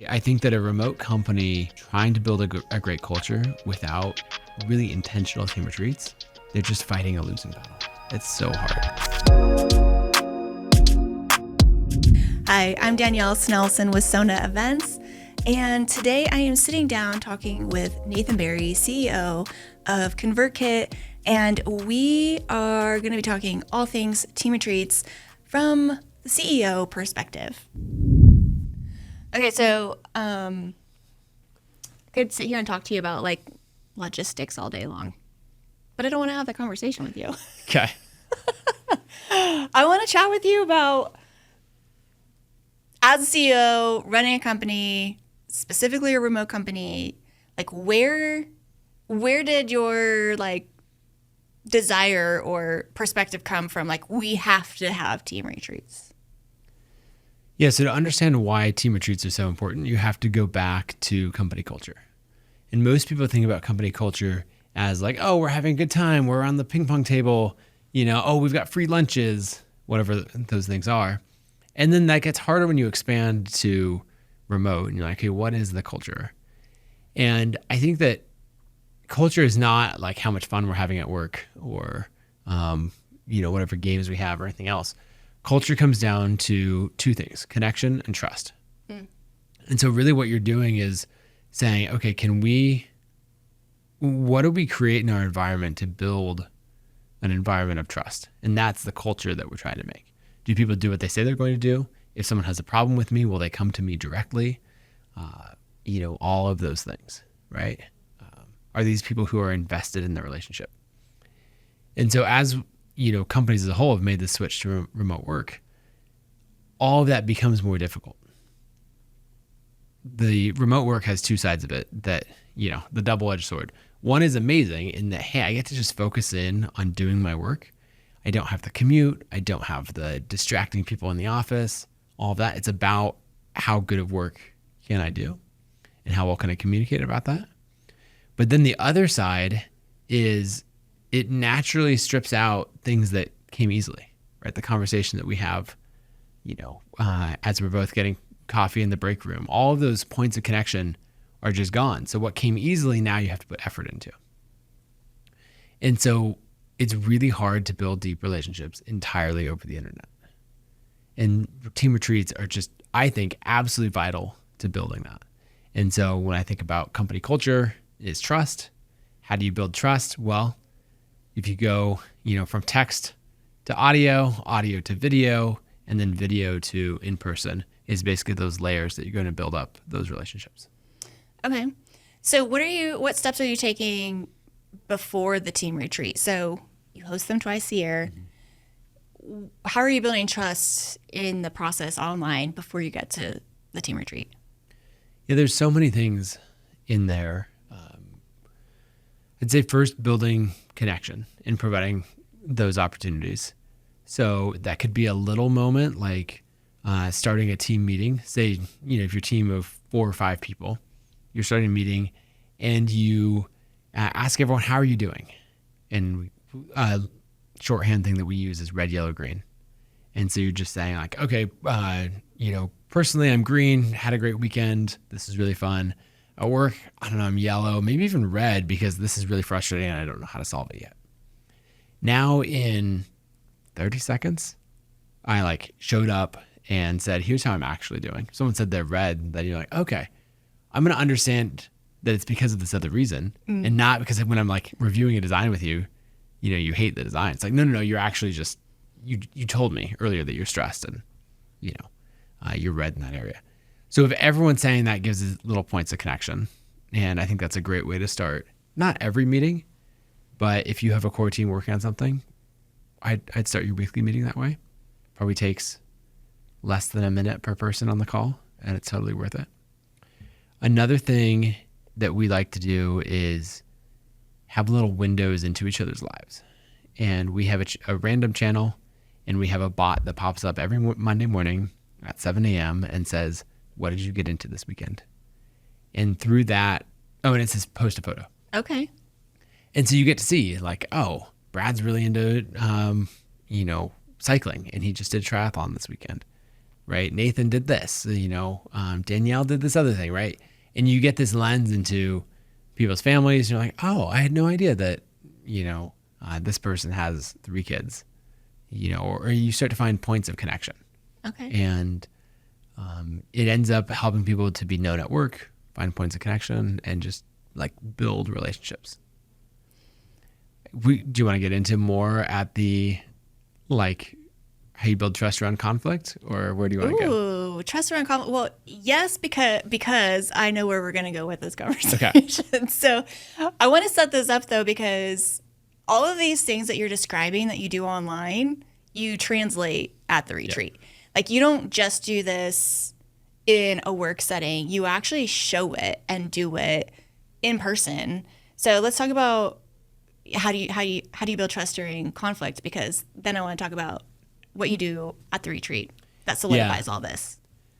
I think that a remote company trying to build a great culture without really intentional team retreats, they're just fighting a losing battle. It's so hard. Hi, I'm Danielle Snelson with Sona Events, and today I am sitting down talking with Nathan Barry, CEO of ConvertKit, and we are going to be talking all things team retreats from the CEO perspective. Okay, so I could sit here and talk to you about like logistics all day long, but I don't want to have that conversation with you. Okay. I want to chat with you about, as a CEO running a company, specifically a remote company, like where did your like desire or perspective come from? Like, we have to have team retreats. Yeah, so to understand why team retreats are so important, you have to go back to company culture. And most people think about company culture as like, oh, we're having a good time, we're on the ping pong table, oh, we've got free lunches, whatever those things are. And then that gets harder when you expand to remote and you're like, hey, what is the culture? And I think that culture is not like how much fun we're having at work or, whatever games we have or anything else. Culture comes down to two things: connection and trust. And so really what you're doing is saying, okay, what do we create in our environment to build an environment of trust? And that's the culture that we're trying to make. Do people do what they say they're going to do? If someone has a problem with me, will they come to me directly? All of those things, right? Are these people who are invested in the relationship? And so as companies as a whole have made this switch to remote work, all of that becomes more difficult. The remote work has two sides of it that, the double-edged sword. One is amazing in that, hey, I get to just focus in on doing my work. I don't have the commute. I don't have the distracting people in the office, all of that. It's about how good of work can I do and how well can I communicate about that. But then the other side is it naturally strips out things that came easily, right? The conversation that we have, as we're both getting coffee in the break room, all of those points of connection are just gone. So what came easily, now you have to put effort into. And so it's really hard to build deep relationships entirely over the internet. And team retreats are just, I think, absolutely vital to building that. And so when I think about company culture, is trust. How do you build trust? Well, if you go, from text to audio to video, and then video to in-person, is basically those layers that you're going to build up those relationships. Okay. So what steps are you taking before the team retreat? So you host them twice a year. Mm-hmm. How are you building trust in the process online before you get to the team retreat? Yeah, there's so many things in there. I'd say first, building connection and providing those opportunities. So that could be a little moment like starting a team meeting. Say, if your team of 4 or 5 people, you're starting a meeting and you ask everyone, how are you doing? And shorthand thing that we use is red, yellow, green. And so you're just saying like, okay, personally I'm green, had a great weekend. This is really fun. At work, I don't know, I'm yellow, maybe even red because this is really frustrating and I don't know how to solve it yet. Now in 30 seconds, I showed up and said, here's how I'm actually doing. Someone said they're red, then you're like, okay, I'm going to understand that it's because of this other reason and not because when I'm reviewing a design with you, you hate the design. It's like, no, you're actually just, you told me earlier that you're stressed and, you're red in that area. So if everyone's saying that, gives us little points of connection. And I think that's a great way to start. Not every meeting, but if you have a core team working on something, I'd start your weekly meeting that way. Probably takes less than a minute per person on the call, and it's totally worth it. Another thing that we like to do is have little windows into each other's lives. And we have a random channel, and we have a bot that pops up every Monday morning at 7 a.m. and says, what did you get into this weekend? And through that, and it says post a photo. Okay. And so you get to see Brad's really into, cycling, and he just did a triathlon this weekend. right? Nathan did this, Danielle did this other thing, right? And you get this lens into people's families. You're like, oh, I had no idea that, this person has 3 kids, or you start to find points of connection. Okay. And it ends up helping people to be known at work, find points of connection, and just like build relationships. Do you want to get into more at the, like, how you build trust around conflict, or where do you want to go? Ooh, trust around conflict. Well, yes, because I know where we're going to go with this conversation. Okay. So I want to set this up, though, because all of these things that you're describing that you do online, you translate at the retreat. Yep. Like, you don't just do this in a work setting. You actually show it and do it in person. So let's talk about how do you build trust during conflict, because then I want to talk about what you do at the retreat that solidifies all this.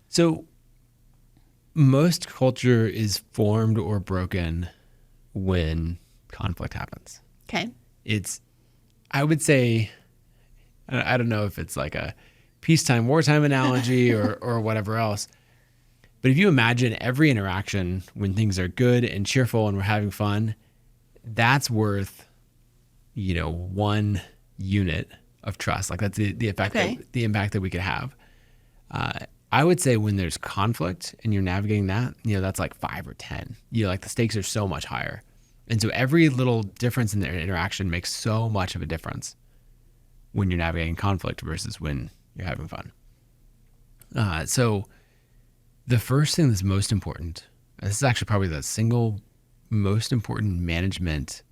So most culture is formed or broken when conflict happens. Okay. I would say, I don't know if it's like a peacetime, wartime analogy or whatever else, but if you imagine every interaction when things are good and cheerful and we're having fun, that's worth, 1 unit of trust. Like, that's the effect, the impact that we could have. I would say when there's conflict and you're navigating that, that's like 5 or 10. Like, the stakes are so much higher. And so every little difference in their interaction makes so much of a difference when you're navigating conflict versus when you're having fun. So the first thing that's most important, and this is actually probably the single most important management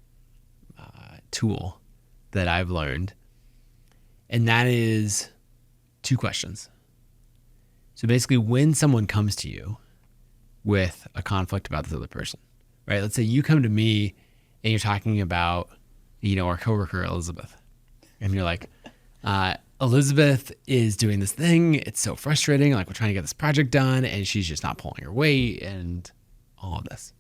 tool that I've learned, and that is 2 questions. So basically, when someone comes to you with a conflict about this other person, right? Let's say you come to me and you're talking about, our coworker, Elizabeth. And you're like, Elizabeth is doing this thing. It's so frustrating. Like, we're trying to get this project done and she's just not pulling her weight and all of this.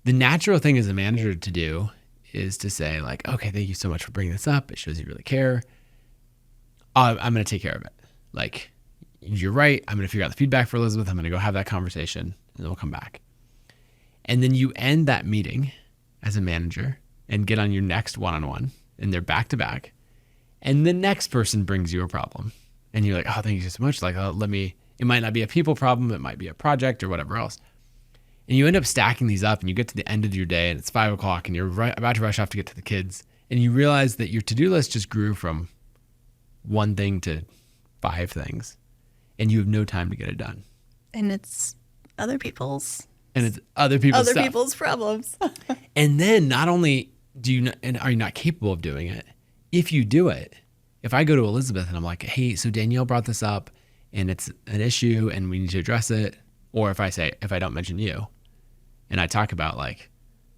The natural thing as a manager to do is to say, like, okay, thank you so much for bringing this up. It shows you really care. I'm going to take care of it. Like, you're right. I'm going to figure out the feedback for Elizabeth. I'm going to go have that conversation and then we'll come back. And then you end that meeting as a manager and get on your next one-on-one, and they're back to back. And the next person brings you a problem. And you're like, oh, thank you so much. Like, it might not be a people problem. It might be a project or whatever else. And you end up stacking these up and you get to the end of your day and it's 5 o'clock and you're about to rush off to get to the kids. And you realize that your to-do list just grew from 1 thing to 5 things. And you have no time to get it done. And it's other people's. And it's other people's stuff. People's problems. And then not only are you not capable of doing it, if you do it, if I go to Elizabeth and I'm like, hey, so Danielle brought this up and it's an issue and we need to address it. Or if I don't mention you and I talk about, like,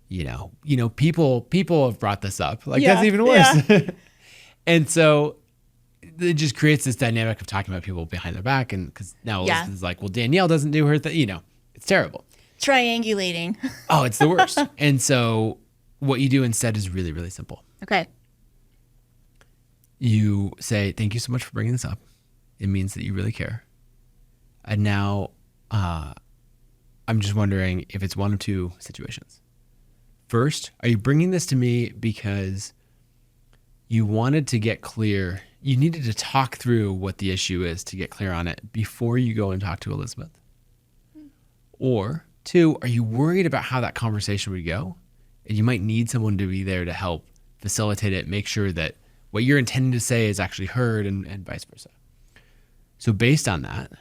people have brought this up, like, that's even worse. Yeah. And so it just creates this dynamic of talking about people behind their back. And because now Elizabeth's like, well, Danielle doesn't do her thing, it's terrible. Triangulating. Oh, it's the worst. And so what you do instead is really, really simple. Okay. You say, thank you so much for bringing this up. It means that you really care. And now I'm just wondering if it's one of 2 situations. First, are you bringing this to me because you wanted to get clear? You needed to talk through what the issue is to get clear on it before you go and talk to Elizabeth? Or 2, are you worried about how that conversation would go? And you might need someone to be there to help facilitate it, make sure that what you're intending to say is actually heard and vice versa. So based on that,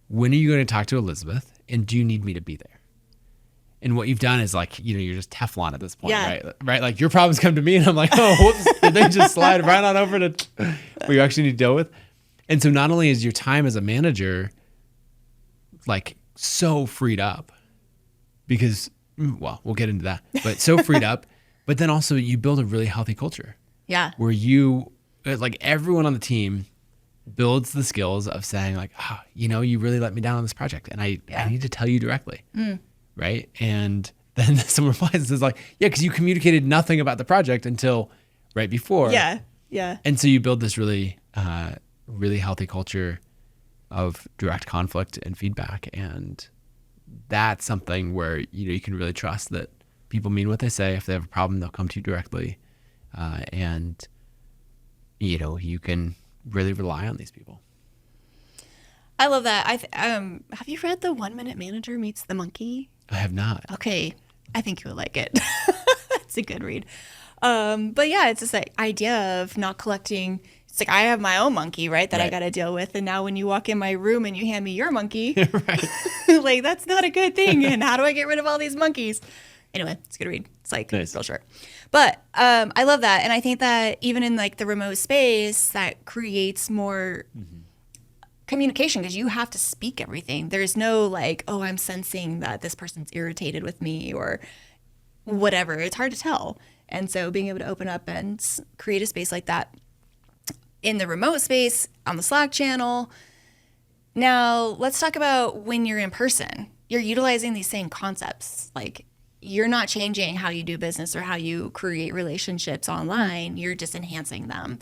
when are you going to talk to Elizabeth? And do you need me to be there? And what you've done is, like, you're just Teflon at this point, right? Like, your problems come to me and I'm like, oh, whoops, did they just slide right on over to what you actually need to deal with? And so not only is your time as a manager, like, so freed up because, well, we'll get into that, but so freed up, but then also you build a really healthy culture. Yeah. Where you, like, everyone on the team builds the skills of saying, like, oh, you really let me down on this project and I need to tell you directly. Right. And then someone replies and says, like, yeah, because you communicated nothing about the project until right before. Yeah. Yeah. And so you build this really, really healthy culture. of direct conflict and feedback. And that's something where, you can really trust that people mean what they say. If they have a problem, they'll come to you directly. And you can really rely on these people. I love that. Have you read The 1 Minute Manager Meets the Monkey? I have not. Okay, I think you would like it. It's a good read. But yeah, it's just like idea of not collecting. It's like I have my own monkey, right, that I got to deal with. And now when you walk in my room and you hand me your monkey, like that's not a good thing. And how do I get rid of all these monkeys? Anyway, it's a good read. It's like real short. But I love that. And I think that even in like the remote space, that creates more communication because you have to speak everything. There's no like, oh, I'm sensing that this person's irritated with me or whatever. It's hard to tell. And so being able to open up and create a space like that in the remote space on the Slack channel. Now, let's talk about when you're in person. You're utilizing these same concepts. Like you're not changing how you do business or how you create relationships online. You're just enhancing them.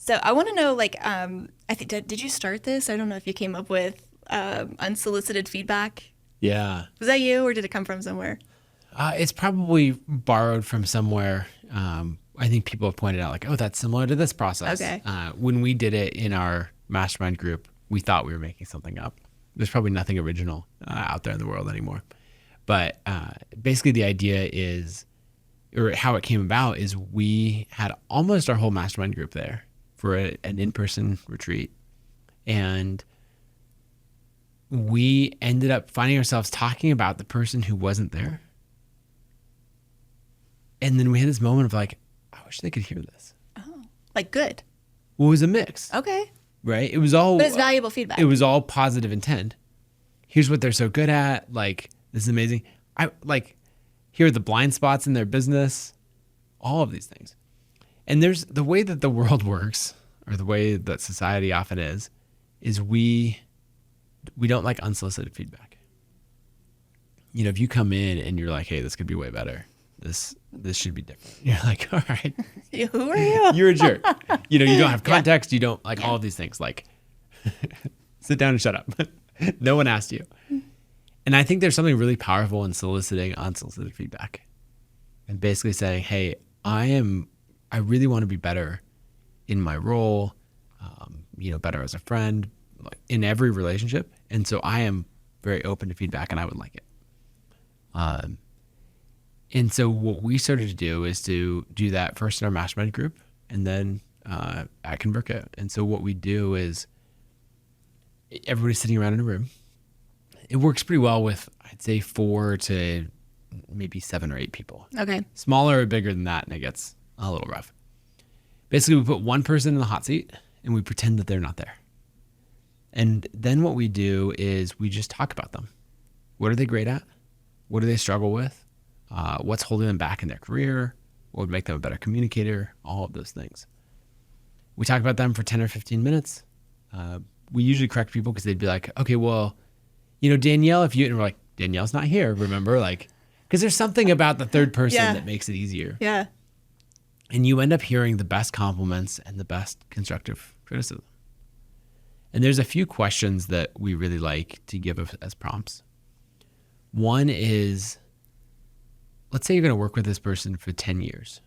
So I want to know, like, I think, did you start this? I don't know if you came up with unsolicited feedback. Yeah. Was that you or did it come from somewhere? It's probably borrowed from somewhere. I think people have pointed out like, oh, that's similar to this process. Okay. When we did it in our mastermind group, we thought we were making something up. There's probably nothing original out there in the world anymore. But basically the idea is, or how it came about is we had almost our whole mastermind group there for an in-person retreat. And we ended up finding ourselves talking about the person who wasn't there. And then we had this moment of like, I wish they could hear this. Oh, like good. Well, it was a mix. Okay. Right? It was all... But it's valuable feedback. It was all positive intent. Here's what they're so good at. Like, this is amazing. Here are the blind spots in their business. All of these things. And there's the way that the world works, or the way that society often is we don't like unsolicited feedback. If you come in and you're like, hey, this could be way better. This should be different. You're like, all right. Who are you? You're a jerk. You don't have context. You don't like all of these things. Like, sit down and shut up. No one asked you. And I think there's something really powerful in soliciting unsolicited feedback and basically saying, hey, I really want to be better in my role, better as a friend, like in every relationship. And so I am very open to feedback and I would like it. And so what we started to do is to do that first in our mastermind group and then at ConvertKit. And so what we do is everybody's sitting around in a room. It works pretty well with, I'd say, 4 to maybe 7 or 8 people. Okay. Smaller or bigger than that, and it gets a little rough. Basically, we put one person in the hot seat and we pretend that they're not there. And then what we do is we just talk about them. What are they great at? What do they struggle with? What's holding them back in their career? What would make them a better communicator? All of those things. We talk about them for 10 or 15 minutes. We usually correct people because they'd be like, okay, well, Danielle, and we're like, Danielle's not here, remember? Like, because there's something about the third person that makes it easier. Yeah. And you end up hearing the best compliments and the best constructive criticism. And there's a few questions that we really like to give as prompts. One is, let's say you're going to work with this person for 10 years.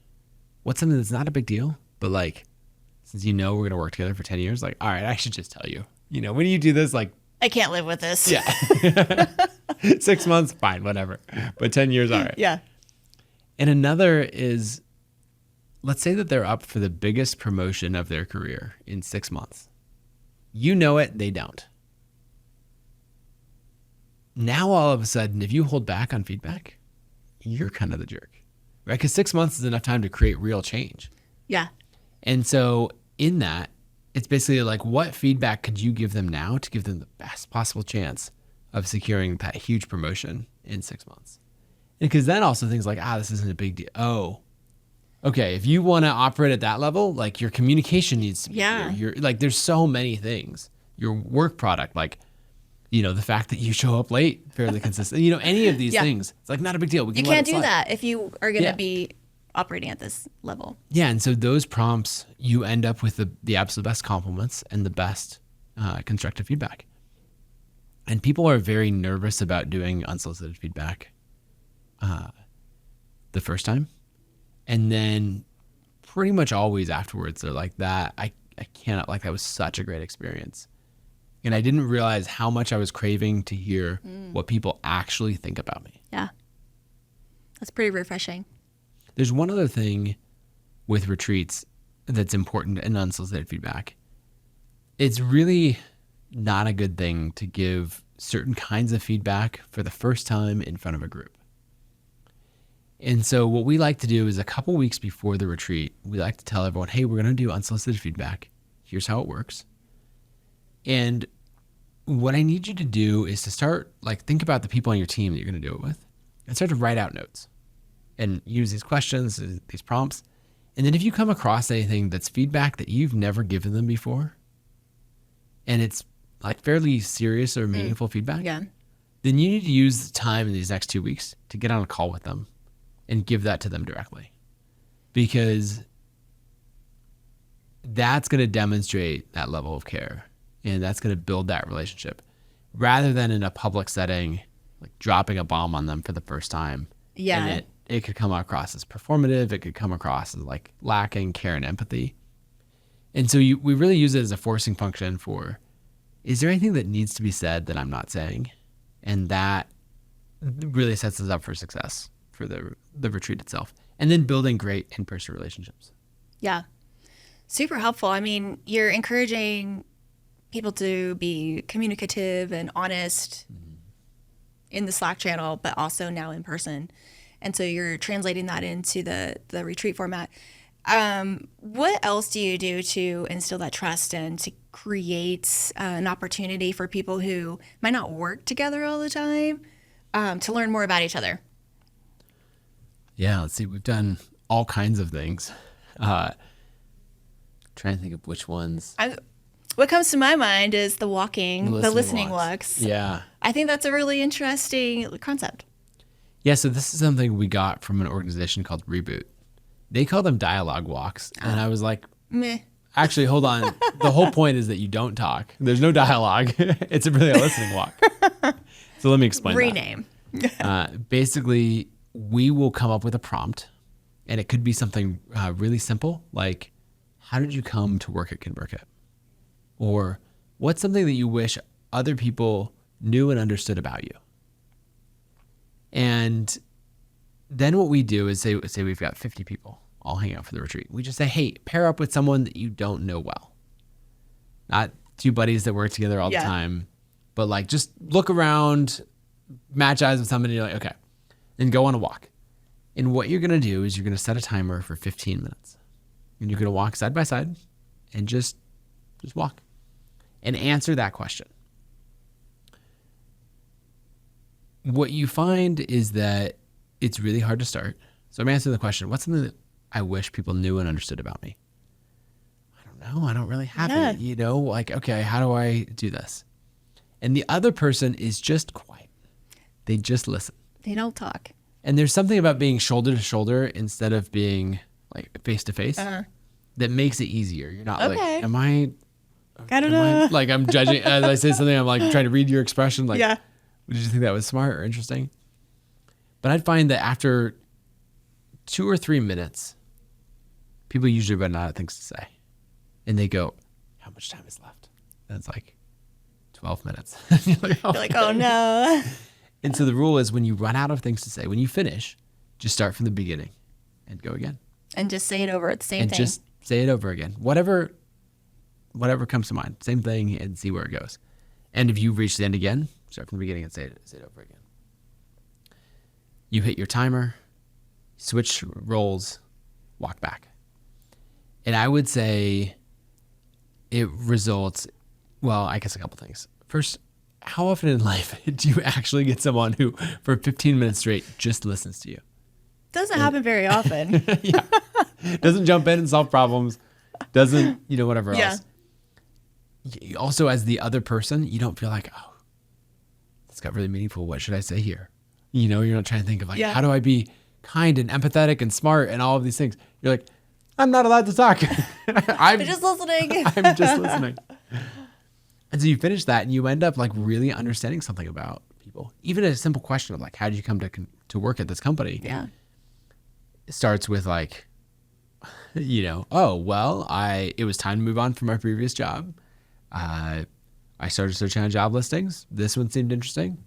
What's something that's not a big deal, but like, since we're going to work together for 10 years, like, all right, I should just tell you, when you do this, like, I can't live with this. yeah. 6 months, fine, whatever. But 10 years, all right. Yeah. And another is, let's say that they're up for the biggest promotion of their career in 6 months. You know it, they don't. Now, all of a sudden, if you hold back on feedback, you're kind of the jerk, right? Because 6 months is enough time to create real change. Yeah. And so in that, it's basically like, what feedback could you give them now to give them the best possible chance of securing that huge promotion in 6 months? And because then also things like, this isn't a big deal. Oh, okay. If you want to operate at that level, like your communication needs to be clear. You're like, there's so many things. Your work product, like, the fact that you show up late fairly consistent, any of these things, it's like not a big deal. You can't do that if you are going to be operating at this level. Yeah. And so those prompts, you end up with the absolute best compliments and the best constructive feedback. And people are very nervous about doing unsolicited feedback the first time. And then pretty much always afterwards, they're like, I cannot, like, that was such a great experience. And I didn't realize how much I was craving to hear what people actually think about me. Yeah. That's pretty refreshing. There's one other thing with retreats that's important in unsolicited feedback. It's really not a good thing to give certain kinds of feedback for the first time in front of a group. And so what we like to do is a couple weeks before the retreat, we like to tell everyone, hey, we're going to do unsolicited feedback. Here's how it works. And what I need you to do is to start, like, think about the people on your team that you're going to do it with and start to write out notes and use these questions, these prompts. And then if you come across anything that's feedback that you've never given them before, and it's like fairly serious or meaningful feedback, Yeah. then you need to use the time in these next 2 weeks to get on a call with them and give that to them directly, because that's going to demonstrate that level of care and that's going to build that relationship rather than in a public setting, like dropping a bomb on them for the first time. Yeah. And it could come across as performative. It could come across as like lacking care and empathy. And so we really use it as a forcing function for, is there anything that needs to be said that I'm not saying? And that really sets us up for success for the retreat itself. And then building great in-person relationships. Yeah. Super helpful. I mean, you're encouraging people to be communicative and honest in the Slack channel, but also now in person. And so you're translating that into the retreat format. What else do you do to instill that trust and to create an opportunity for people who might not work together all the time to learn more about each other? Yeah, let's see. We've done all kinds of things. Trying to think of which ones. What comes to my mind is the listening walks. Yeah. I think that's a really interesting concept. Yeah, so this is something we got from an organization called Reboot. They call them dialogue walks. And I was like, Meh. actually, hold on. The whole point is that you don't talk. There's no dialogue. It's really a listening walk. So let me explain Rename. Basically, we will come up with a prompt, and it could be something really simple, like, how did you come to work at ConvertKit? Or what's something that you wish other people knew and understood about you? And then what we do is say we've got 50 people all hanging out for the retreat. We just say, hey, pair up with someone that you don't know well. Not two buddies that work together all the time, but like just look around, match eyes with somebody, you're like, okay, and go on a walk. And what you're going to do is you're going to set a timer for 15 minutes. And you're going to walk side by side and just walk and answer that question. What you find is that it's really hard to start. So I'm answering the question, what's something that I wish people knew and understood about me? I don't know. I don't really have it. You know, like, okay, how do I do this? And the other person is just quiet. They just listen. They don't talk. And there's something about being shoulder to shoulder instead of being like face to face that makes it easier. You're not like, am I like, I'm judging as I say something, I'm like trying to read your expression. Like, did you think that was smart or interesting? But I'd find that after 2 or 3 minutes, people usually run out of things to say. And they go, how much time is left? And it's like 12 minutes. You're like, oh no. And so the rule is when you run out of things to say, when you finish, just start from the beginning and go again. And just say it over at the same thing. And just say it over again. Whatever comes to mind. Same thing and see where it goes. And if you reach the end again, start from the beginning and say it over again. You hit your timer, switch roles, walk back. And I would say it results, well, I guess a couple things. First, how often in life do you actually get someone who for 15 minutes straight just listens to you? Doesn't happen very often. Doesn't jump in and solve problems. Doesn't, whatever else. Also, as the other person, you don't feel like, oh, this got really meaningful. What should I say here? You're not trying to think of like, how do I be kind and empathetic and smart and all of these things? You're like, I'm not allowed to talk. I'm just listening. I'm just listening. And so you finish that and you end up like really understanding something about people. Even a simple question of like, how did you come to work at this company? Yeah. It starts with like, oh, well, it was time to move on from my previous job. I started searching on job listings. This one seemed interesting.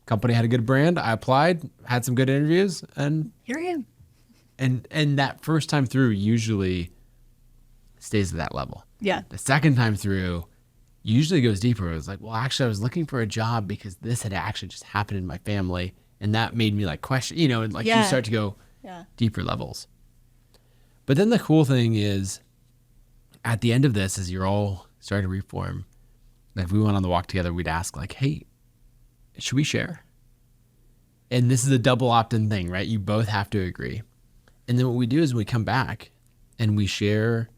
Company had a good brand. I applied, had some good interviews, and Here I am. And that first time through usually stays at that level. Yeah. The second time through usually goes deeper. It was like, well, actually, I was looking for a job because this had actually just happened in my family, and that made me like question, and like you start to go deeper levels. But then the cool thing is, at the end of this, as you're all starting to reform, if we went on the walk together, we'd ask like, hey, should we share? And this is a double opt-in thing, right? You both have to agree. And then what we do is we come back and we share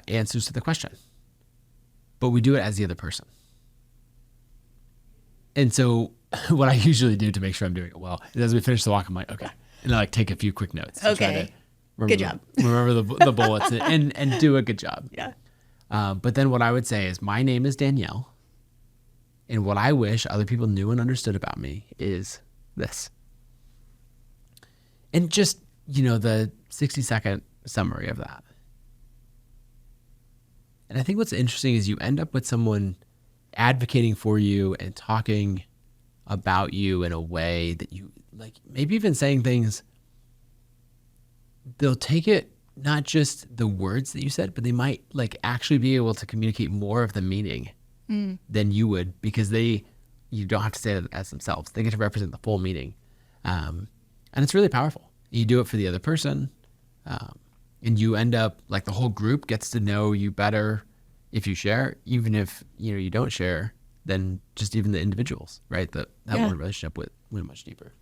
answers to the question, but we do it as the other person. And so what I usually do to make sure I'm doing it well is as we finish the walk, I'm like, okay. And I like take a few quick notes. Okay. Good job. Remember the bullets and do a good job. Yeah. But then what I would say is my name is Danielle. And what I wish other people knew and understood about me is this. And just, the 60-second summary of that. And I think what's interesting is you end up with someone advocating for you and talking about you in a way that you like, maybe even saying things, they'll take it, not just the words that you said, but they might like actually be able to communicate more of the meaning than you would, because you don't have to say it as themselves. They get to represent the full meaning. And it's really powerful. You do it for the other person. And you end up like the whole group gets to know you better if you share, even if, you don't share, then just even the individuals, right? That one relationship went much deeper.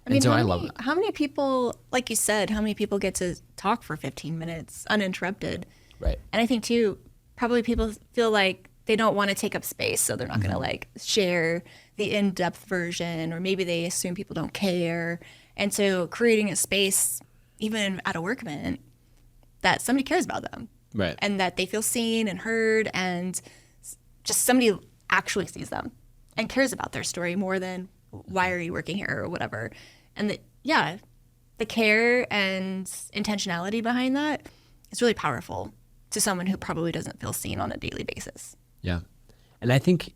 I love it. How many people, like you said, how many people get to talk for 15 minutes uninterrupted? Right. And I think too, probably people feel like they don't want to take up space, so they're not going to like share the in-depth version, or maybe they assume people don't care. And so creating a space, even at a work event, that somebody cares about them. Right. And that they feel seen and heard, and just somebody actually sees them and cares about their story more than why are you working here or whatever. And the care and intentionality behind that is really powerful to someone who probably doesn't feel seen on a daily basis. Yeah. And I think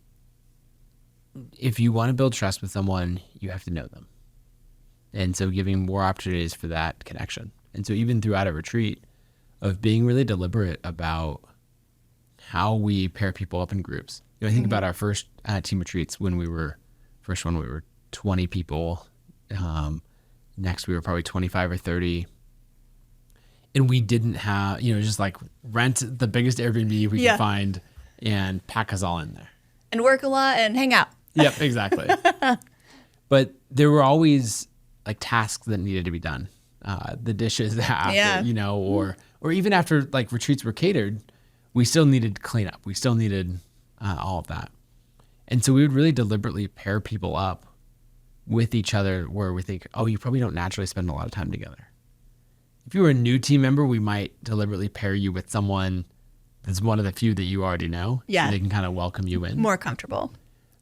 if you want to build trust with someone, you have to know them. And so giving more opportunities for that connection. And so even throughout a retreat, of being really deliberate about how we pair people up in groups. I think about our first team retreats when we were 20 people. Next we were probably 25 or 30. And we didn't have, just like rent the biggest Airbnb we could find and pack us all in there. And work a lot and hang out. Yep, exactly. But there were always like tasks that needed to be done. The dishes after, or even after like retreats were catered, we still needed cleanup. We still needed all of that. And so we would really deliberately pair people up with each other where we think, oh, you probably don't naturally spend a lot of time together. If you were a new team member, we might deliberately pair you with someone that's one of the few that you already know. Yeah. So they can kind of welcome you in. More comfortable.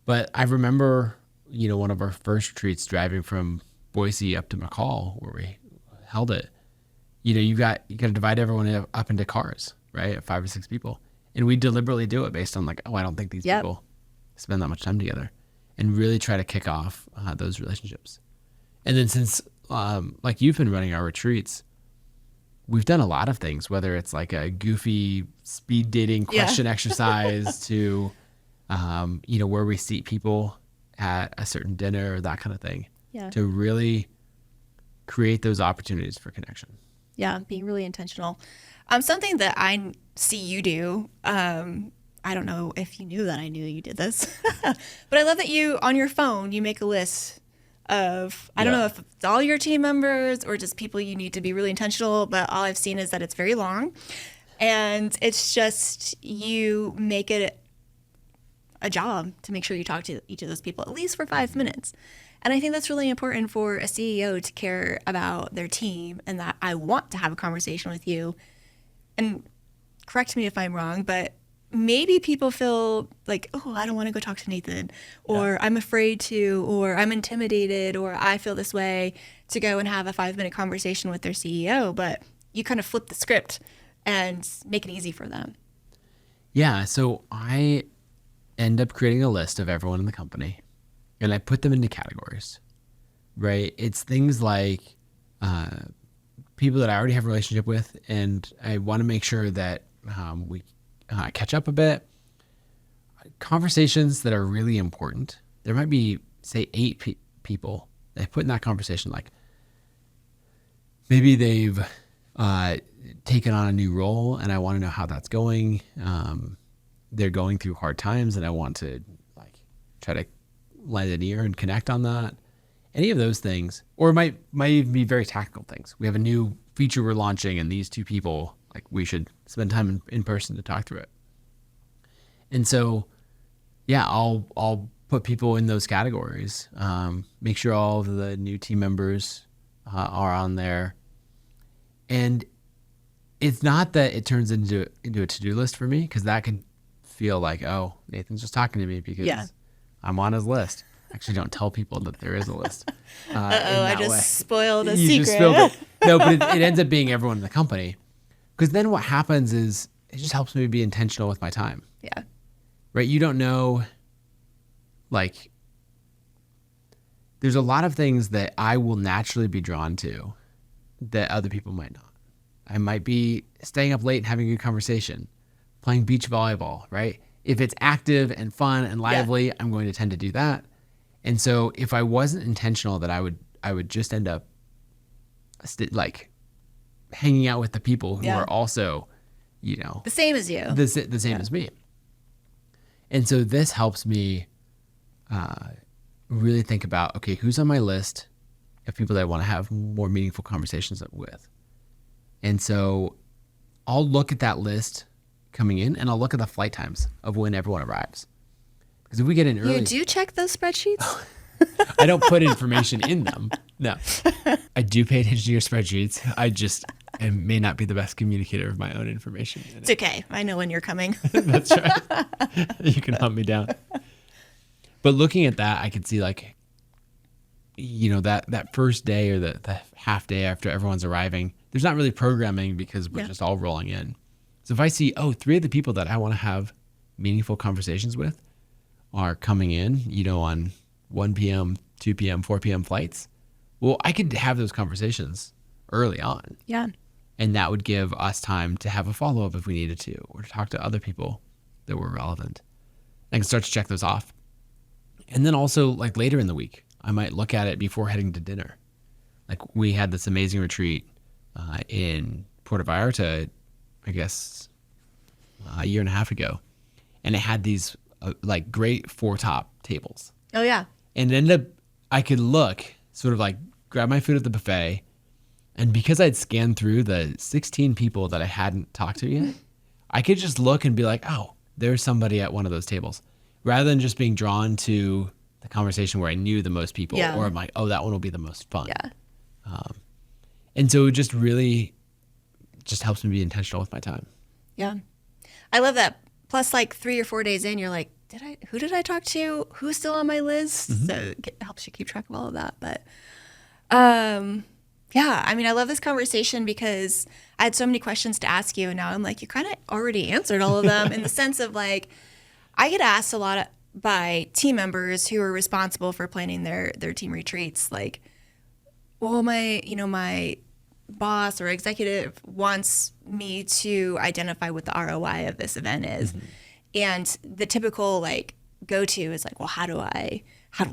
But I remember, one of our first retreats driving from Boise up to McCall where we held it. You got to divide everyone up into cars, right? 5 or 6 people. And we deliberately do it based on like, oh, I don't think these people spend that much time together, and really try to kick off those relationships. And then since like you've been running our retreats, we've done a lot of things, whether it's like a goofy speed dating question exercise to, where we seat people at a certain dinner or that kind of thing, to really create those opportunities for connection. Yeah, being really intentional. Something that I see you do, I don't know if you knew that I knew you did this, but I love that you, on your phone, you make a list of, I don't know if it's all your team members or just people you need to be really intentional, but all I've seen is that it's very long. And it's just, you make it a job to make sure you talk to each of those people at least for 5 minutes. And I think that's really important for a CEO to care about their team, and that I want to have a conversation with you. And correct me if I'm wrong, but maybe people feel like, oh, I don't want to go talk to Nathan, or I'm afraid to, or I'm intimidated, or I feel this way to go and have a 5-minute conversation with their CEO. But you kind of flip the script and make it easy for them. Yeah. So I end up creating a list of everyone in the company and I put them into categories, right? It's things like people that I already have a relationship with, and I want to make sure that we catch up a bit. Conversations that are really important. There might be, say, 8 people that I put in that conversation. Like maybe they've taken on a new role, and I want to know how that's going. They're going through hard times, and I want to like try to lend an ear and connect on that. Any of those things, or it might even be very tactical things. We have a new feature we're launching, and these 2 people, like, we should spend time in person to talk through it. And so, yeah, I'll put people in those categories. Make sure all of the new team members are on there. And it's not that it turns into a to-do list for me, because that can feel like, oh, Nathan's just talking to me because I'm on his list. Actually, don't tell people that there is a list. I just spoiled a you secret. Just spilled it. No, but it ends up being everyone in the company. Because then what happens is it just helps me be intentional with my time. Yeah. Right? You don't know, like, there's a lot of things that I will naturally be drawn to that other people might not. I might be staying up late and having a good conversation, playing beach volleyball, right? If it's active and fun and lively, I'm going to tend to do that. And so if I wasn't intentional, that I would just end up like hanging out with the people who are also, the same as you, the same as me. And so this helps me really think about, okay, who's on my list of people that I want to have more meaningful conversations with. And so I'll look at that list coming in, and I'll look at the flight times of when everyone arrives. Because if we get in early... You do check those spreadsheets? I don't put information in them. No. I do pay attention to your spreadsheets. I may not be the best communicator of my own information. It's okay. I know when you're coming. That's right. You can hunt me down. But looking at that, I could see, like, that first day or the half day after everyone's arriving, there's not really programming because we're just all rolling in. So if I see, 3 of the people that I want to have meaningful conversations with are coming in, on 1 p.m., 2 p.m., 4 p.m. flights, well, I could have those conversations early on. Yeah. And that would give us time to have a follow-up if we needed to, or to talk to other people that were relevant. I can start to check those off. And then also, like, later in the week, I might look at it before heading to dinner. Like, we had this amazing retreat in Puerto Vallarta, I guess, a year and a half ago. And it had these great 4-top tables. Oh, yeah. And it ended up, I could look, sort of like grab my food at the buffet. And because I'd scanned through the 16 people that I hadn't talked to yet, I could just look and be like, oh, there's somebody at one of those tables. Rather than just being drawn to the conversation where I knew the most people, or I'm like, oh, that one will be the most fun. Yeah. And so it just really just helps me be intentional with my time. Yeah. I love that. Plus, like 3 or 4 days in, you're like, who did I talk to? Who's still on my list? Mm-hmm. So it helps you keep track of all of that. But yeah, I mean, I love this conversation because I had so many questions to ask you. And now I'm like, you kind of already answered all of them in the sense of, like, I get asked a lot by team members who are responsible for planning their team retreats. Like, well, my boss or executive wants me to identify what the ROI of this event is. Mm-hmm. And the typical, like, go-to is like, well, how do I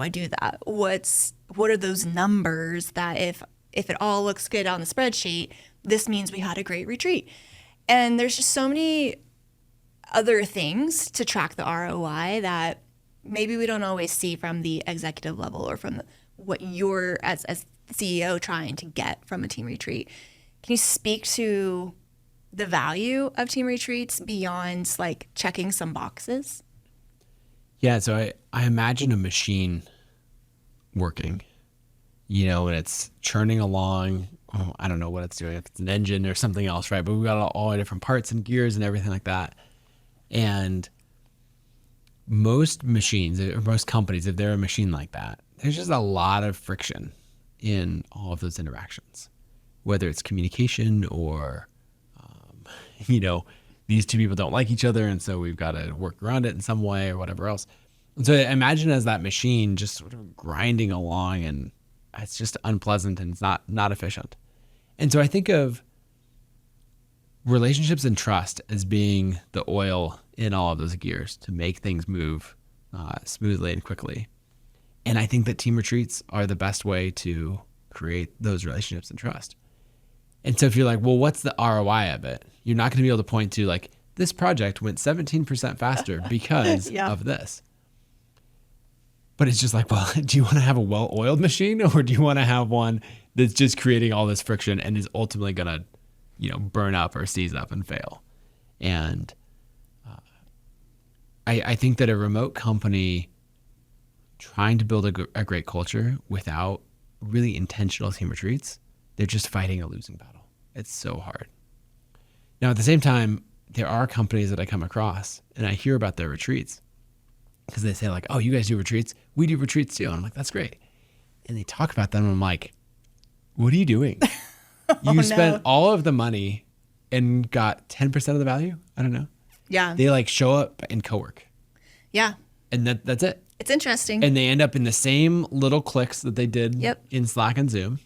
do that? What are those numbers that if it all looks good on the spreadsheet, this means we had a great retreat? And there's just so many other things to track the ROI that maybe we don't always see from the executive level or from what you're as CEO trying to get from a team retreat. Can you speak to the value of team retreats beyond, like, checking some boxes? Yeah, so I imagine a machine working, and it's churning along. Oh, I don't know what it's doing, if it's an engine or something else, right? But we've got all the different parts and gears and everything like that. And most machines or most companies, if they're a machine like that, there's just a lot of friction in all of those interactions, whether it's communication or, these two people don't like each other. And so we've got to work around it in some way or whatever else. And so imagine as that machine just sort of grinding along, and it's just unpleasant and it's not efficient. And so I think of relationships and trust as being the oil in all of those gears to make things move smoothly and quickly. And I think that team retreats are the best way to create those relationships and trust. And so if you're like, well, what's the ROI of it? You're not going to be able to point to like, this project went 17% faster because of this. But it's just like, well, do you want to have a well-oiled machine, or do you want to have one that's just creating all this friction and is ultimately going to burn up or seize up and fail? And I think that a remote company trying to build a great culture without really intentional team retreats, they're just fighting a losing battle. It's so hard. Now, at the same time, there are companies that I come across and I hear about their retreats because they say like, oh, you guys do retreats? We do retreats too. And I'm like, that's great. And they talk about them and I'm like, what are you doing? You spent all of the money and got 10% of the value? I don't know. Yeah. They like show up and co-work. Yeah. And that's it. It's interesting. And they end up in the same little cliques that they did in Slack and Zoom,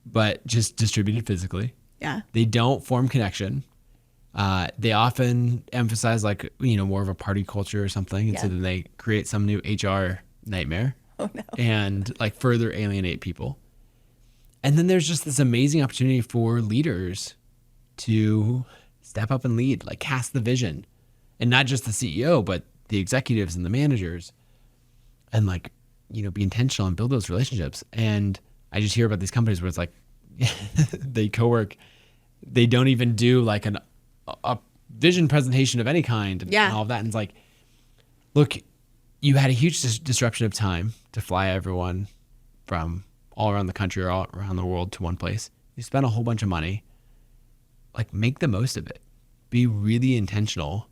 but just distributed physically. Yeah. They don't form connection. They often emphasize like, more of a party culture or something. And so then they create some new HR nightmare and like further alienate people. And then there's just this amazing opportunity for leaders to step up and lead, like cast the vision, and not just the CEO, but the executives and the managers, and like, be intentional and build those relationships. And I just hear about these companies where it's like, they co-work, they don't even do like a vision presentation of any kind and all of that. And it's like, look, you had a huge disruption of time to fly everyone from all around the country or all around the world to one place. You spent a whole bunch of money. Like, make the most of it. Be really intentional.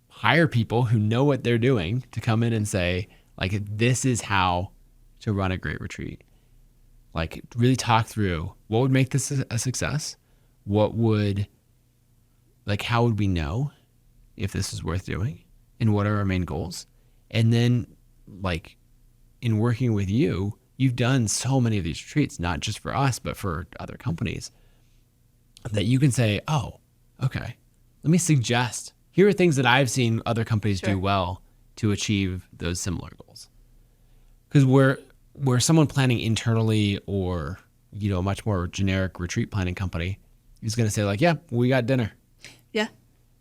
Hire people who know what they're doing to come in and say, like, this is how to run a great retreat. Like, really talk through what would make this a success. How would we know if this is worth doing? And what are our main goals? And then, like, in working with you, you've done so many of these retreats, not just for us, but for other companies, that you can say, oh, okay, let me suggest, here are things that I've seen other companies do well to achieve those similar goals. Because where someone planning internally or, a much more generic retreat planning company is going to say like, yeah, we got dinner. Yeah.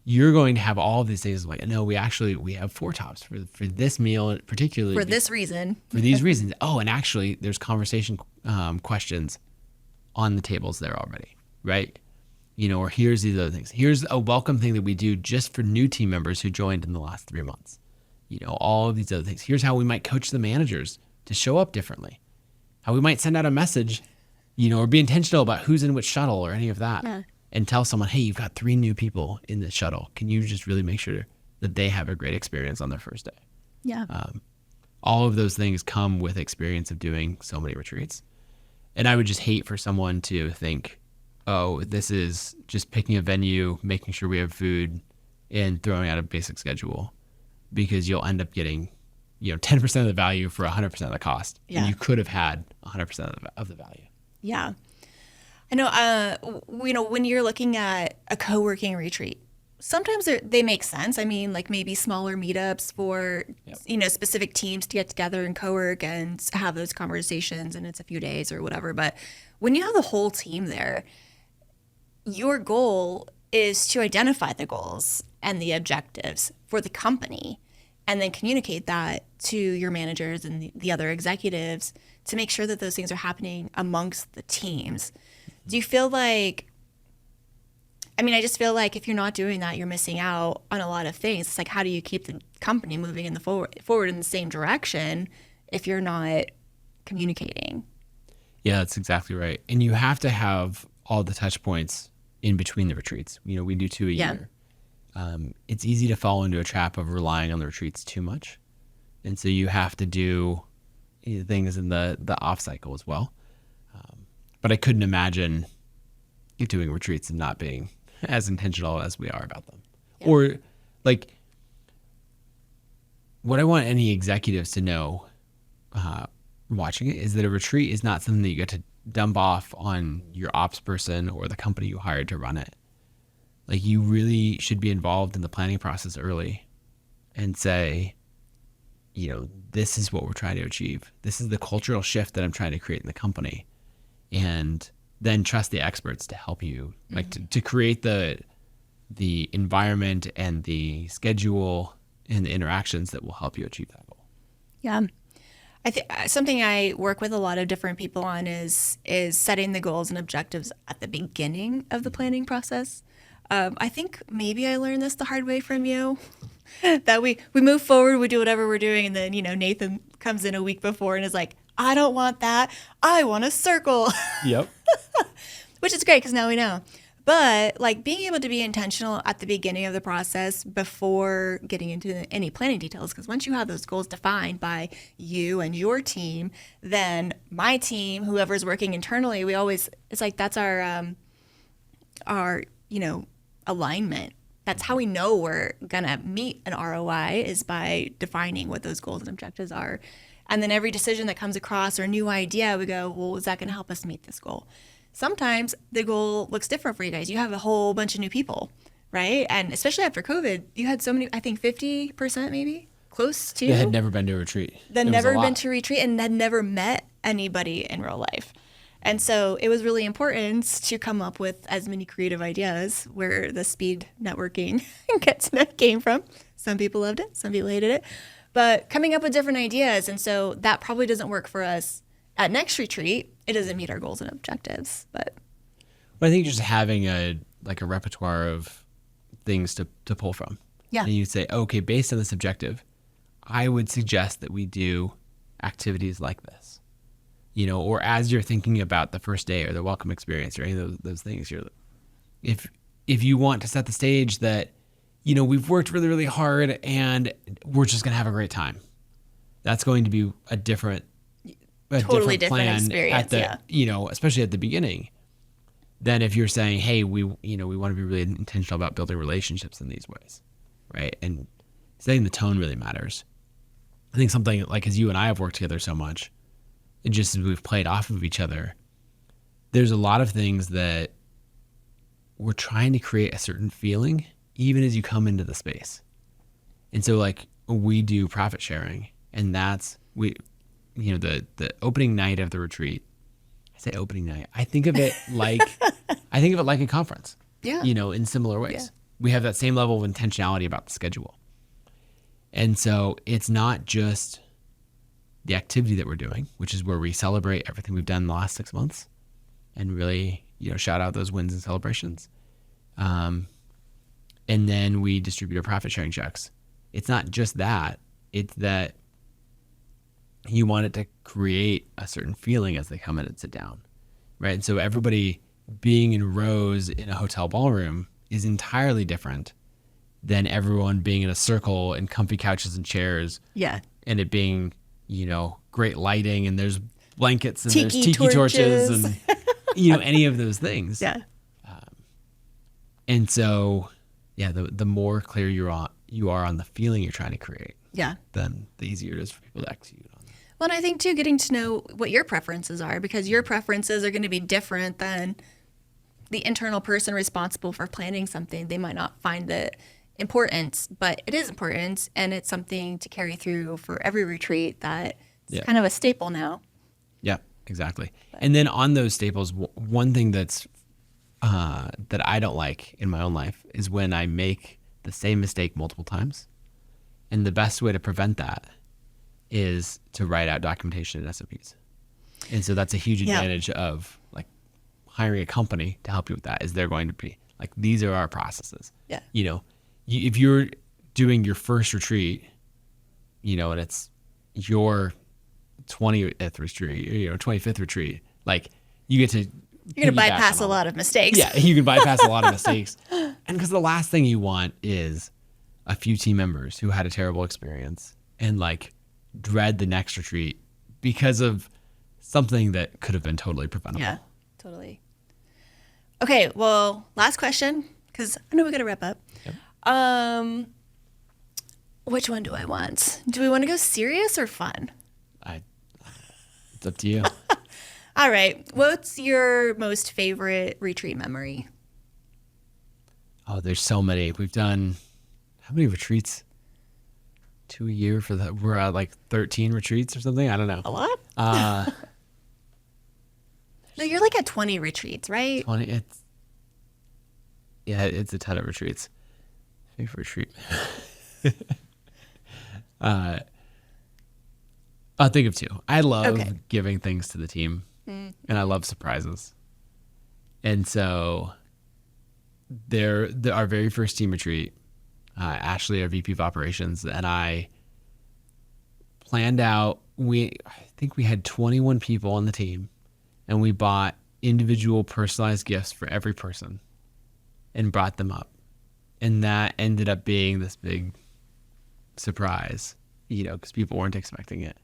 You're going to have all of these things like, no, we have 4 tops for this meal, particularly for this reason. For these reasons. Oh, and actually there's conversation questions on the tables there already, right? Or here's these other things. Here's a welcome thing that we do just for new team members who joined in the last 3 months. All of these other things. Here's how we might coach the managers to show up differently. How we might send out a message, or be intentional about who's in which shuttle or any of that. Yeah. And tell someone, hey, you've got 3 new people in this shuttle. Can you just really make sure that they have a great experience on their first day? Yeah. All of those things come with experience of doing so many retreats. And I would just hate for someone to think, oh, this is just picking a venue, making sure we have food, and throwing out a basic schedule, because you'll end up getting, 10% of the value for 100% of the cost. Yeah. And you could have had 100% of the value. Yeah. I know, when you're looking at a co-working retreat, sometimes they make sense. I mean, like maybe smaller meetups for, specific teams to get together and co-work and have those conversations, and it's a few days or whatever. But when you have the whole team there, your goal is to identify the goals and the objectives for the company, and then communicate that to your managers and the other executives to make sure that those things are happening amongst the teams. Do you feel like, I just feel like if you're not doing that, you're missing out on a lot of things. It's like, how do you keep the company moving in the forward in the same direction if you're not communicating? Yeah, that's exactly right. And you have to have all the touch points in between the retreats. We do 2 a year. it's easy to fall into a trap of relying on the retreats too much. And so you have to do things in the off cycle as well. But I couldn't imagine doing retreats and not being as intentional as we are about them. Yeah. Or like, what I want any executives to know watching it is that a retreat is not something that you get to dump off on your ops person or the company you hired to run it. Like, you really should be involved in the planning process early and say, this is what we're trying to achieve. This is the cultural shift that I'm trying to create in the company. And then trust the experts to help you, like to create the environment and the schedule and the interactions that will help you achieve that goal. Yeah. I think something I work with a lot of different people on is setting the goals and objectives at the beginning of the planning process. I think maybe I learned this the hard way from you, that we move forward, we do whatever we're doing, and then, Nathan comes in a week before and is like, I don't want that. I want a circle. Yep. Which is great because now we know. But like being able to be intentional at the beginning of the process before getting into any planning details, because once you have those goals defined by you and your team, then my team, whoever's working internally, it's like that's our alignment. That's how we know we're gonna meet an ROI, is by defining what those goals and objectives are. And then every decision that comes across or new idea, we go, well, is that gonna help us meet this goal? Sometimes the goal looks different for you guys. You have a whole bunch of new people, right? And especially after COVID, you had so many, I think 50% maybe, close to. That had never been to a retreat. That never been to a retreat and had never met anybody in real life. And so it was really important to come up with as many creative ideas, where the speed networking came from. Some people loved it, some people hated it. But coming up with different ideas. And so that probably doesn't work for us at next retreat. It doesn't meet our goals and objectives. But I think just having a repertoire of things to pull from. Yeah. And you say, okay, based on this objective, I would suggest that we do activities like this. Or as you're thinking about the first day or the welcome experience or any of those things, if you want to set the stage that, we've worked really, really hard and we're just going to have a great time. That's going to be a different totally different plan experience, especially at the beginning, than if you're saying, hey, we want to be really intentional about building relationships in these ways, right? And setting the tone really matters. I think something like, as you and I have worked together so much, and just as we've played off of each other, there's a lot of things that we're trying to create a certain feeling even as you come into the space. And so like we do profit sharing, and that's the opening night of the retreat. I say opening night. I think of it like a conference. Yeah. In similar ways. Yeah. We have that same level of intentionality about the schedule. And so it's not just the activity that we're doing, which is where we celebrate everything we've done in the last 6 months and really, shout out those wins and celebrations. And then we distribute our profit sharing checks. It's not just that. It's that you want it to create a certain feeling as they come in and sit down, right? And so everybody being in rows in a hotel ballroom is entirely different than everyone being in a circle and comfy couches and chairs. Yeah. And it being, great lighting and there's blankets and there's tiki torches and, any of those things. Yeah. And so, the more clear you are on the feeling you're trying to create, then the easier it is for people to execute on that. Well, and I think too, getting to know what your preferences are, because your preferences are going to be different than the internal person responsible for planning something. They might not find it important, but it is important, and it's something to carry through for every retreat. That it's kind of a staple now. Yeah, exactly. And then on those staples, one thing that's that I don't like in my own life is when I make the same mistake multiple times. And the best way to prevent that is to write out documentation and SOPs. And so that's a huge advantage of like hiring a company to help you with that, is they're going to be like, these are our processes. Yeah. If you're doing your first retreat, and it's your 20th retreat, 25th retreat, like you get to You're going to piggyback bypass on a all lot of mistakes. Yeah, you can bypass a lot of mistakes. And because the last thing you want is a few team members who had a terrible experience and like dread the next retreat because of something that could have been totally preventable. Yeah, totally. Okay, well, last question, because I know we got to wrap up. Yep. Which one do I want? Do we want to go serious or fun? It's up to you. All right. What's your most favorite retreat memory? Oh, there's so many. We've done how many retreats? 2 a year for that. We're at like 13 retreats or something. I don't know. A lot? No, you're like at 20 retreats, right? 20. It's a ton of retreats. Favorite retreat. I'll think of two. I love giving things to the team, and I love surprises. And so, our very first team retreat, Ashley, our VP of Operations, and I planned out. I think we had 21 people on the team, and we bought individual personalized gifts for every person, and brought them up, and that ended up being this big surprise, because people weren't expecting it.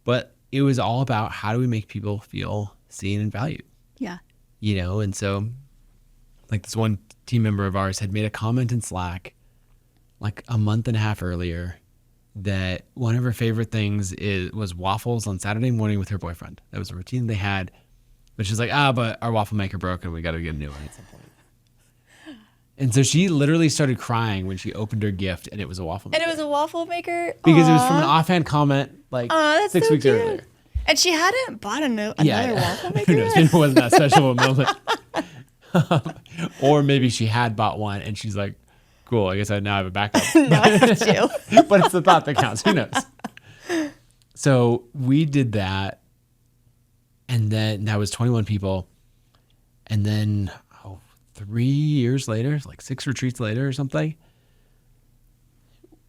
But it was all about how do we make people feel seen and valued. Yeah. And so like this one team member of ours had made a comment in Slack like a month and a half earlier that one of her favorite things was waffles on Saturday morning with her boyfriend. That was a routine they had. But she's like, but our waffle maker broke and we got to get a new one at some point. And so she literally started crying when she opened her gift and it was a waffle maker. And it was a waffle maker? Because it was from an offhand comment like that's 6 so weeks cute. earlier. And she hadn't bought another waffle maker? Who knows? Maybe it wasn't that special of a moment. Or maybe she had bought one and she's like, cool, I guess I now have a backup. Now I have two. But it's the thought that counts. Who knows? So we did that. And then that was 21 people. And then 3 years later, like 6 retreats later or something,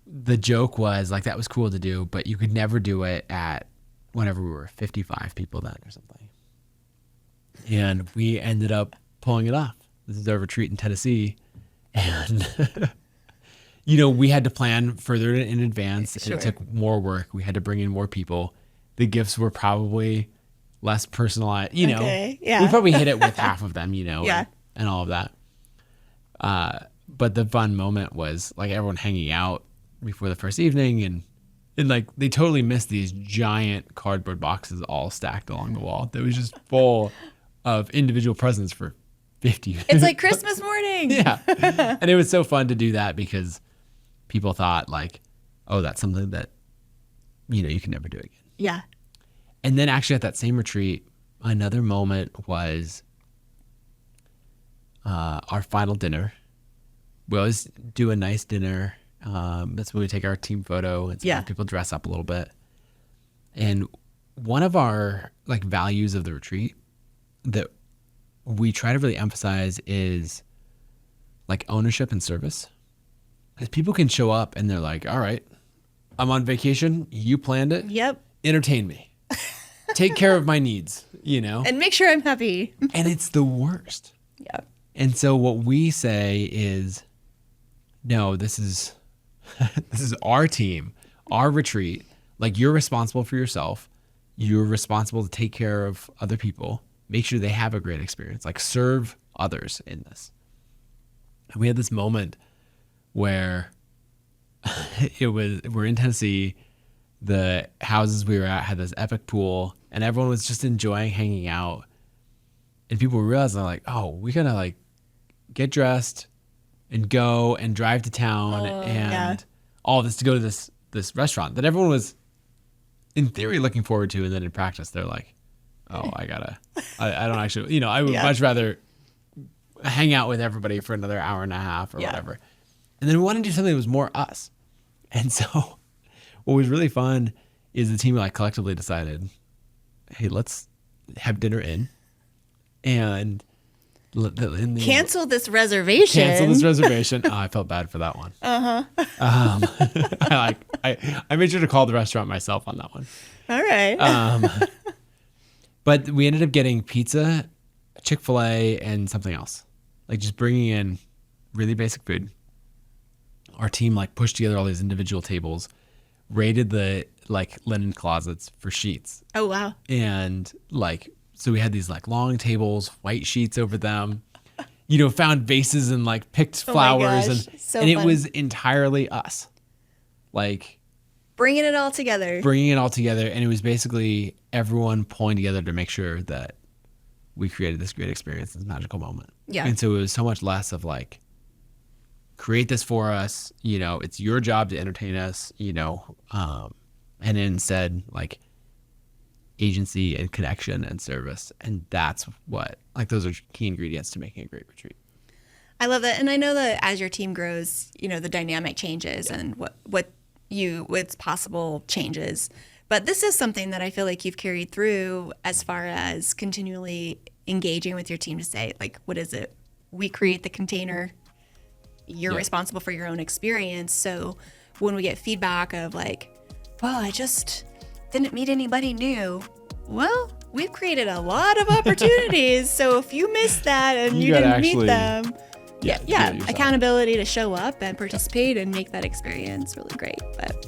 the joke was like that was cool to do, but you could never do it at whenever we were 55 people then or something. And we ended up pulling it off. This is our retreat in Tennessee. And, we had to plan further in advance and it took more work. We had to bring in more people. The gifts were probably less personalized, Okay, yeah. We probably hit it with half of them, Yeah. and all of that. But the fun moment was like everyone hanging out before the first evening and like they totally missed these giant cardboard boxes all stacked along the wall that was just full of individual presents for 50. It's like Christmas morning. Yeah. And it was so fun to do that because people thought like, oh, that's something that, you can never do again. Yeah. And then actually at that same retreat, another moment was our final dinner. We always do a nice dinner. That's when we take our team photo and some people dress up a little bit. And one of our like values of the retreat that we try to really emphasize is like ownership and service. Because people can show up and they're like, all right, I'm on vacation. You planned it. Yep. Entertain me. Take care of my needs, And make sure I'm happy. And it's the worst. Yeah. And so what we say is, no, this is our team, our retreat. Like you're responsible for yourself. You're responsible to take care of other people. Make sure they have a great experience. Like serve others in this. And we had this moment where we're in Tennessee. The houses we were at had this epic pool and everyone was just enjoying hanging out. And people realized they're like, oh, we gotta like get dressed and go and drive to town and all this to go to this restaurant that everyone was in theory looking forward to. And then in practice, they're like, oh, I don't actually, I would much rather hang out with everybody for another hour and a half or whatever. And then we wanted to do something that was more us. And so what was really fun is the team like collectively decided, hey, let's have dinner in and cancel this reservation. Oh, I felt bad for that one. I made sure to call the restaurant myself on that one. All right. But we ended up getting pizza a Chick-fil-A and something else, like just bringing in really basic food. Our team like pushed together all these individual tables, raided the like linen closets for sheets. Oh, wow. And like, so we had these like long tables, white sheets over them, you know, found vases and like picked flowers. And it was entirely us. Like bringing it all together. And it was basically everyone pulling together to make sure that we created this great experience, this magical moment. Yeah. And so it was so much less of like, create this for us, you know, it's your job to entertain us, you know, and instead like agency and connection and service. And that's what, like, those are key ingredients to making a great retreat. I love that. And I know that as your team grows, you know, the dynamic changes and what's possible changes. But this is something that I feel like you've carried through as far as continually engaging with your team to say, like, what is it? We create the container. You're responsible for your own experience. So when we get feedback of like, well, I just didn't meet anybody new. Well, we've created a lot of opportunities. So if you missed that and you didn't meet them, accountability to show up and participate and make that experience really great. But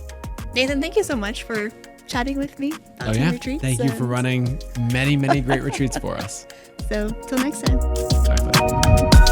Nathan, thank you so much for chatting with me about retreats. Thank you for running many, many great retreats for us. So till next time. Sorry, bye.